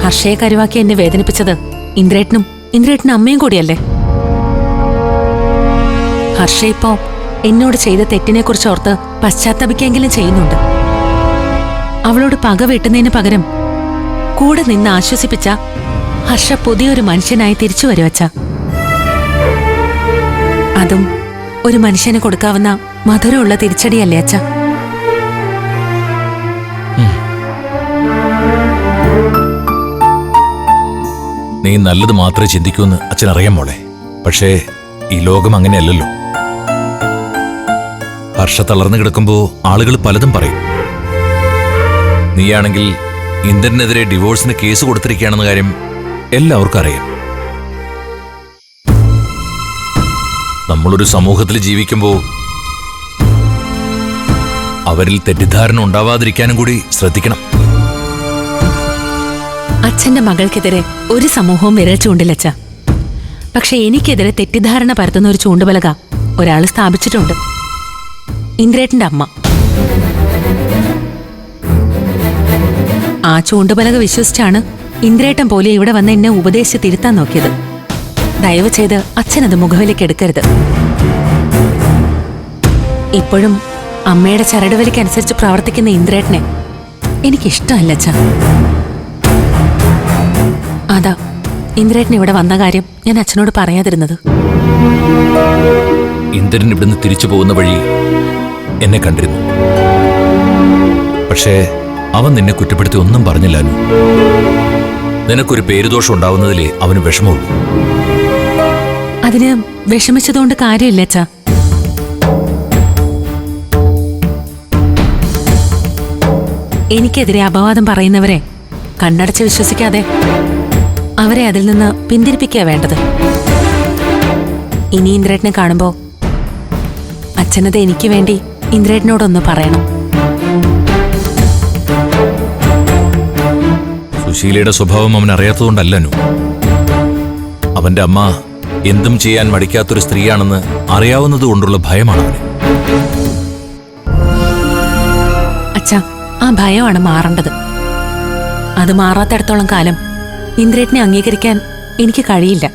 ഹർഷയെ കരുവാക്കി എന്നെ വേദനിപ്പിച്ചത് ഇന്ദ്രേട്ടനും അമ്മയും കൂടിയല്ലേ? ഹർഷ ഇപ്പോ എന്നോട് ചെയ്ത തെറ്റിനെക്കുറിച്ച് ഓർത്ത് പശ്ചാത്തപിക്കെങ്കിലും ചെയ്യുന്നുണ്ട്. അവളോട് പക വെട്ടുന്നതിന് പകരം കൂടെ നിന്ന് ആശ്വസിപ്പിച്ച ഹർഷ പുതിയൊരു മനുഷ്യനായി തിരിച്ചു വരുവച്ച. അതും ഒരു മനുഷ്യന് കൊടുക്കാവുന്ന മധുരമുള്ള തിരിച്ചടിയല്ലേ അച്ഛ? നീ നല്ലത് മാത്രമേ ചിന്തിക്കൂന്ന് അച്ഛൻ അറിയാം മോളെ. പക്ഷേ ഈ ലോകം അങ്ങനെയല്ലല്ലോ. ഹർഷ തളർന്നു കിടക്കുമ്പോ ആളുകൾ പലതും പറയും. നീയാണെങ്കിൽ ഇന്ദ്രനെതിരെ ഡിവോഴ്സിന് കേസ് കൊടുത്തിരിക്കുകയാണെന്ന കാര്യം എല്ലാവർക്കും അറിയാം. നമ്മളൊരു സമൂഹത്തിൽ ജീവിക്കുമ്പോൾ അവരിൽ തെറ്റിദ്ധാരണ ഉണ്ടാവാതിരിക്കാനും കൂടി ശ്രദ്ധിക്കണം. അച്ഛന്റെ മകൾക്കെതിരെ ഒരു സമൂഹവും വിരൽ ചൂണ്ടില്ലച്ച. പക്ഷെ എനിക്കെതിരെ തെറ്റിദ്ധാരണ പരത്തുന്ന ഒരു ചൂണ്ടുപലക ഒരാൾ സ്ഥാപിച്ചിട്ടുണ്ട്. ഇന്ദ്രേട്ടന്റെ അമ്മ. ആ ചൂണ്ടുപലക വിശ്വസിച്ചാണ് ഇന്ദ്രേട്ടൻ പോലെ ഇവിടെ വന്ന് എന്നെ ഉപദേശിച്ച് തിരുത്താൻ നോക്കിയത്. ദയവ് ചെയ്ത് അച്ഛനത് മുഖവിലേക്ക് എടുക്കരുത്. ഇപ്പോഴും അമ്മയുടെ ചരടുവലിക്കനുസരിച്ച് പ്രവർത്തിക്കുന്ന ഇന്ദ്രേട്ടനെ എനിക്കിഷ്ടമല്ല അച്ഛ. അതാ ഇന്ദ്രേട്ടൻ ഇവിടെ വന്ന കാര്യം ഞാൻ അച്ഛനോട് പറയാതിരുന്നത്. ഇന്ദ്രൻ ഇവിടുന്ന് തിരിച്ചു പോകുന്ന വഴി എന്നെ കണ്ടിരുന്നു. പക്ഷേ അവൻ നിന്നെ കുറ്റപ്പെടുത്തി ഒന്നും പറഞ്ഞില്ല. നിനക്കൊരു പേരുദോഷം ഉണ്ടാവുന്നതിലേ അവന് വിഷമമുള്ളൂ. അതിന് വിഷമിച്ചതുകൊണ്ട് കാര്യമില്ല അച്ഛാ. എനിക്കെതിരെ അപവാദം പറയുന്നവരെ കണ്ണടച്ച് വിശ്വസിക്കാതെ അവരെ അതിൽ നിന്ന് പിന്തിരിപ്പിക്കുക വേണ്ടത്. ഇനി ഇന്ദ്രേട്ടനെ കാണുമ്പോ അച്ഛനത് എനിക്ക് വേണ്ടി ഇന്ദ്രേട്ടനോടൊന്ന് പറയണം. സുശീലയുടെ സ്വഭാവം അവൻ അറിയാത്തതുകൊണ്ടല്ലനു. അവന്റെ അമ്മ എന്തും ചെയ്യാൻ മടിക്കാത്തൊരു സ്ത്രീയാണെന്ന് അറിയാവുന്നതുകൊണ്ടുള്ള ഭയമാണ് അവന്. അച്ഛാ, ആ ഭയമാണ് മാറേണ്ടത്. അത് മാറാത്തിടത്തോളം കാലം ഇന്ദ്രേട്ടനെ അംഗീകരിക്കാൻ എനിക്ക് കഴിയില്ല.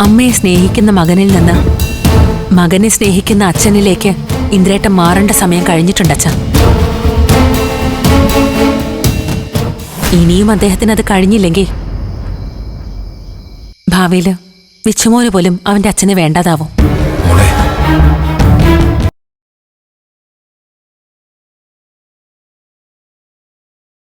അമ്മയെ സ്നേഹിക്കുന്ന മകനിൽ നിന്ന് മകനെ സ്നേഹിക്കുന്ന അച്ഛനിലേക്ക് ഇന്ദ്രേട്ടൻ മാറേണ്ട സമയം കഴിഞ്ഞിട്ടുണ്ട് അച്ഛാ. ഇനിയും അദ്ദേഹത്തിന് അത് കഴിഞ്ഞില്ലെങ്കിൽ ഭാവിയില് വിച്ചുമോന് പോലും അവന്റെ അച്ഛനെ വേണ്ടതാവും.